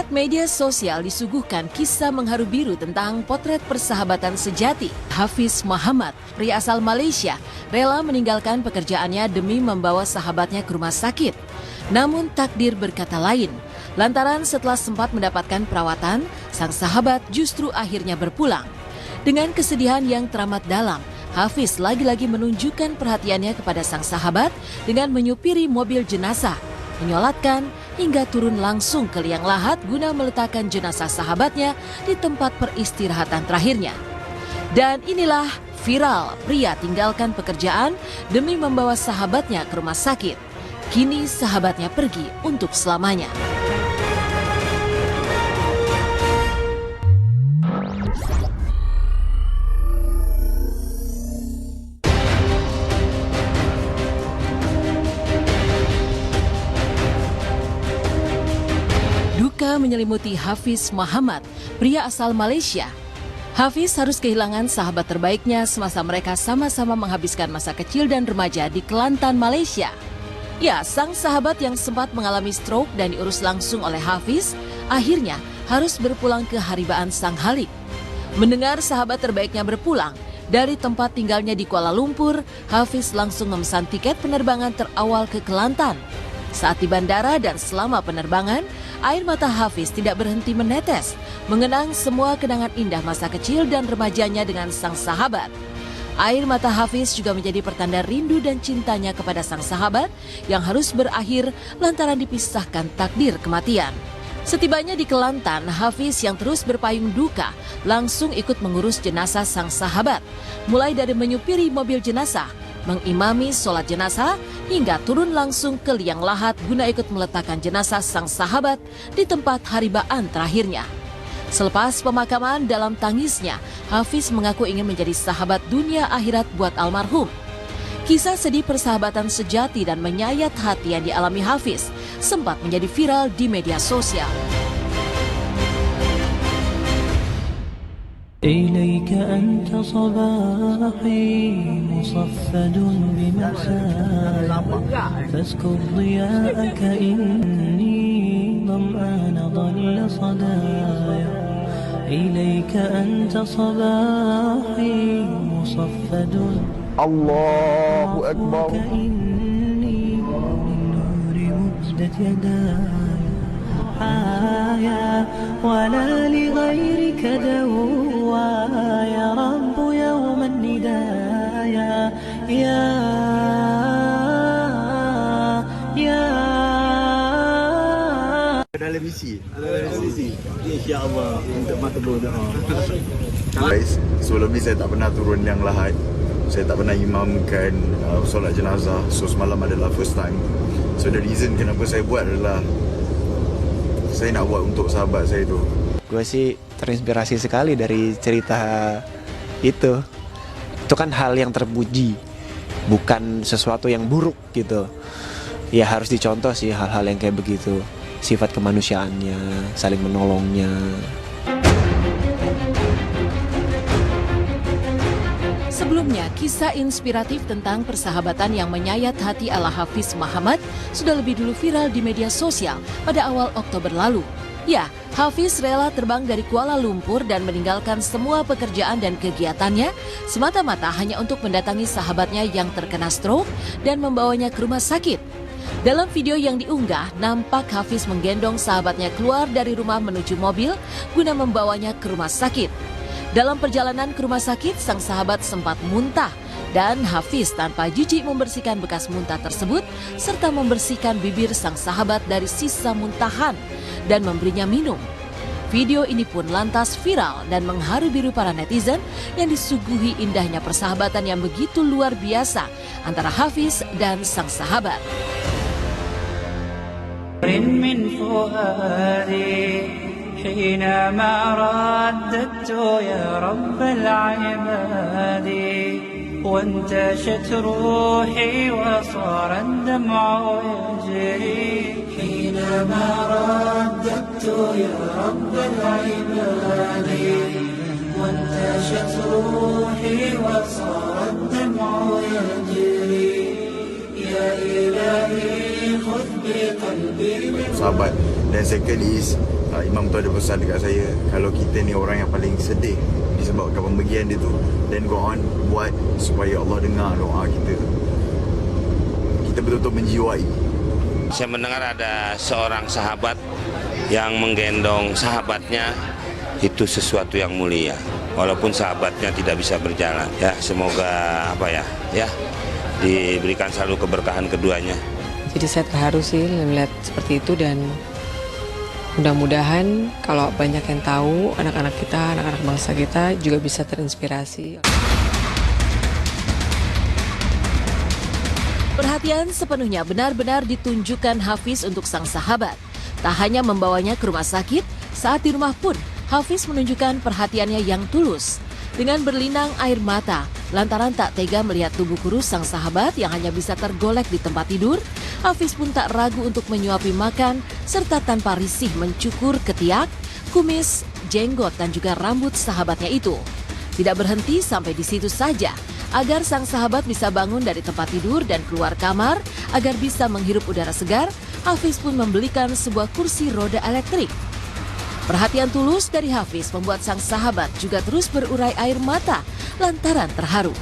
Warganet media sosial disuguhkan kisah mengharu biru tentang potret persahabatan sejati. Hafiz Muhammad, pria asal Malaysia, rela meninggalkan pekerjaannya demi membawa sahabatnya ke rumah sakit. Namun takdir berkata lain. Lantaran setelah sempat mendapatkan perawatan, sang sahabat justru akhirnya berpulang. Dengan kesedihan yang teramat dalam, Hafiz lagi-lagi menunjukkan perhatiannya kepada sang sahabat dengan menyupiri mobil jenazah, menyolatkan hingga turun langsung ke liang lahat guna meletakkan jenazah sahabatnya di tempat peristirahatan terakhirnya. Dan inilah viral pria tinggalkan pekerjaan demi membawa sahabatnya ke rumah sakit. Kini sahabatnya pergi untuk selamanya. Duka menyelimuti Hafiz Muhammad, pria asal Malaysia. Hafiz harus kehilangan sahabat terbaiknya semasa mereka sama-sama menghabiskan masa kecil dan remaja di Kelantan, Malaysia. Ya, sang sahabat yang sempat mengalami stroke dan diurus langsung oleh Hafiz, akhirnya harus berpulang ke haribaan sang halik. Mendengar sahabat terbaiknya berpulang, dari tempat tinggalnya di Kuala Lumpur, Hafiz langsung memesan tiket penerbangan terawal ke Kelantan. Saat di bandara dan selama penerbangan, air mata Hafiz tidak berhenti menetes, mengenang semua kenangan indah masa kecil dan remajanya dengan sang sahabat. Air mata Hafiz juga menjadi pertanda rindu dan cintanya kepada sang sahabat yang harus berakhir lantaran dipisahkan takdir kematian. Setibanya di Kelantan, Hafiz yang terus berpayung duka langsung ikut mengurus jenazah sang sahabat, mulai dari menyupiri mobil jenazah, mengimami sholat jenazah, hingga turun langsung ke liang lahat guna ikut meletakkan jenazah sang sahabat di tempat haribaan terakhirnya. Selepas pemakaman, dalam tangisnya, Hafiz mengaku ingin menjadi sahabat dunia akhirat buat almarhum. Kisah sedih persahabatan sejati dan menyayat hati yang dialami Hafiz sempat menjadi viral di media sosial. إليك أنت صباحي مصفد بمساء فاسكب ضياءك إني ظمآن ضل صدايا إليك أنت صباحي مصفد الله أكبر إني للنور مجدت يداي ولا لغيرك دوا يا رب يوم الندايا يا dalam misi insya-Allah untuk makbul doa. Guys, sebelum ni saya tak pernah turun liang lahat. Saya tak pernah imamkan solat jenazah. So semalam adalah first time. So the reason kenapa saya buat adalah saya nak buat untuk sahabat saya tu. Gue sih terinspirasi sekali dari cerita itu. Itu kan hal yang terpuji, bukan sesuatu yang buruk gitu. Ya harus dicontoh sih hal-hal yang kayak begitu. Sifat kemanusiaannya, saling menolongnya. Sebelumnya, kisah inspiratif tentang persahabatan yang menyayat hati ala Hafiz Muhammad sudah lebih dulu viral di media sosial pada awal Oktober lalu. Ya, Hafiz rela terbang dari Kuala Lumpur dan meninggalkan semua pekerjaan dan kegiatannya semata-mata hanya untuk mendatangi sahabatnya yang terkena stroke dan membawanya ke rumah sakit. Dalam video yang diunggah, nampak Hafiz menggendong sahabatnya keluar dari rumah menuju mobil guna membawanya ke rumah sakit. Dalam perjalanan ke rumah sakit, sang sahabat sempat muntah dan Hafiz tanpa jijik membersihkan bekas muntah tersebut serta membersihkan bibir sang sahabat dari sisa muntahan dan memberinya minum. Video ini pun lantas viral dan mengharu biru para netizen yang disuguhi indahnya persahabatan yang begitu luar biasa antara Hafiz dan sang sahabat. حينما رددت يا رب العباد وانتشت روحي وصار الدمع يجري حينما رددت يا رب العباد وانتشت روحي وصار الدمع يجري يا إلهي خذ بقلبي. Sahabat. Dan second is Imam tu ada pesan dekat saya, kalau kita ni orang yang paling sedih disebabkan pembagian dia tu, then go on buat supaya Allah dengar doa kita. Kita betul-betul menjiwai. Saya mendengar ada seorang sahabat yang menggendong sahabatnya, itu sesuatu yang mulia. Walaupun sahabatnya tidak bisa berjalan, ya semoga diberikan selalu keberkahan keduanya. Jadi saya terharu sih melihat seperti itu, dan mudah-mudahan kalau banyak yang tahu, anak-anak kita, anak-anak bangsa kita juga bisa terinspirasi. Perhatian sepenuhnya benar-benar ditunjukkan Hafiz untuk sang sahabat. Tak hanya membawanya ke rumah sakit, saat di rumah pun Hafiz menunjukkan perhatiannya yang tulus. Dengan berlinang air mata, lantaran tak tega melihat tubuh kurus sang sahabat yang hanya bisa tergolek di tempat tidur, Hafiz pun tak ragu untuk menyuapi makan, serta tanpa risih mencukur ketiak, kumis, jenggot, dan juga rambut sahabatnya itu. Tidak berhenti sampai di situ saja, agar sang sahabat bisa bangun dari tempat tidur dan keluar kamar, agar bisa menghirup udara segar, Hafiz pun membelikan sebuah kursi roda elektrik. Perhatian tulus dari Hafiz membuat sang sahabat juga terus berurai air mata lantaran terharu.